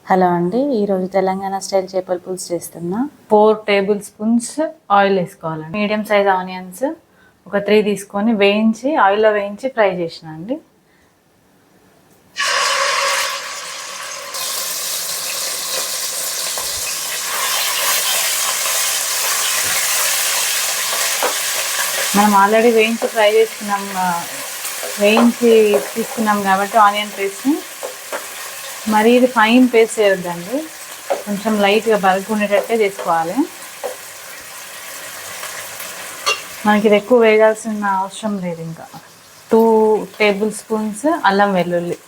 Hello అండి, ఈరోజు Telangana style చేపల పులుసు చేస్తున్నా. 4 టేబుల్ స్పూన్స్ ఆయిల్ వేసుకోవాలండి. మీడియం సైజ్ ఆనియన్స్ ఒక 3 తీసుకొని వేయించి ఆయిల్లో వేయించి ఫ్రై చేసిన అండి. మనం ఆల్రెడీ వేయించి ఫ్రై చేసుకున్నాం, వేయించి తీసుకున్నాం కాబట్టి ఆనియన్ పేస్ట్ని మరి ఇది ఫైన్ పేస్ట్ చేయొద్దండి, కొంచెం లైట్గా బరక ఉండేటట్టే చేసుకోవాలి. మనకి ఇది ఎక్కువ వేయాల్సిన అవసరం లేదు. ఇంకా 2 టేబుల్ స్పూన్స్ అల్లం వెల్లుల్లి,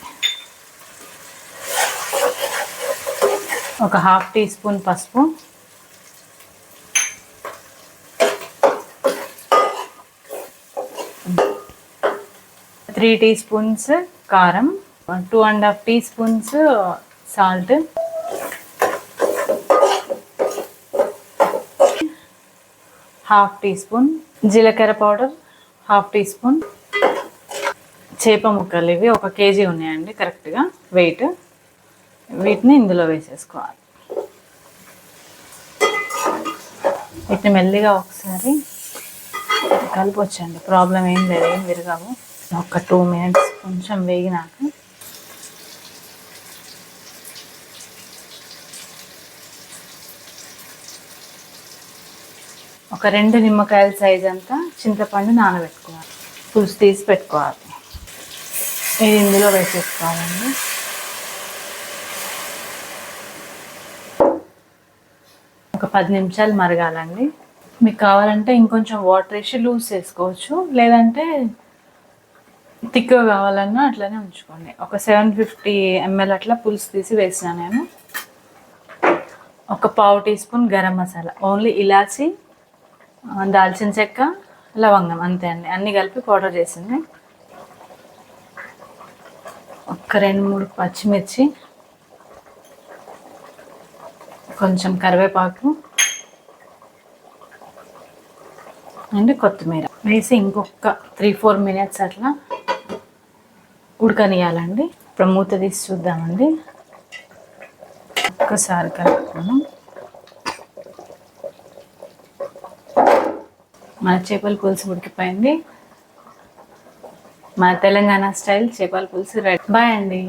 ఒక 1/2 టీ స్పూన్ పసుపు, త్రీ టీ స్పూన్స్ కారం, 2.5 teaspoons salt, half teaspoon జీలకర్ర పౌడర్, 1/2 టీ స్పూన్. చేప ముక్కలు ఇవి 1 కేజీ ఉన్నాయండి కరెక్ట్గా వెయిట్. వీటిని ఇందులో వేసేసుకోవాలి. వీటిని మెల్లిగా ఒకసారి కలిపొచ్చండి, ప్రాబ్లం ఏం లేదు, ఏం విరగవు. ఒక 2 మినిట్స్ కొంచెం వేగినాక ఒక 2 నిమ్మకాయల సైజ్ అంతా చింతపండు నానబెట్టుకోవాలి, పులుసు తీసి పెట్టుకోవాలి. ఇది ఇందులో వేసేసుకోవాలండి. ఒక 10 నిమిషాలు మరగాలండి. మీకు కావాలంటే ఇంకొంచెం వాటర్ వేసి లూజ్ చేసుకోవచ్చు, లేదంటే థిక్గా కావాలన్నా అట్లనే ఉంచుకోండి. ఒక 750 ml అట్లా పులుసు తీసి వేసిన నేను. ఒక 1/2 teaspoon garam masala, only ఇలాచి, దాల్చిన చెక్క, లవంగం, అంతే అండి. అన్నీ కలిపి పౌడర్ చేసింది. ఒక 2-3 పచ్చిమిర్చి, కొంచెం కరివేపాకు అండ్ కొత్తిమీర వేసి ఇంకొక 3-4 మినిట్స్ అట్లా ఉడకనియాలండి. ఇప్పుడు మూత తీసి చూద్దామండి. ఒక్కసారి కలుపుకొని మన చేపల పులుసు ఉడికిపోయింది. మన తెలంగాణ స్టైల్ చేపల పులుసు రెడీ. బాయ్ అండి.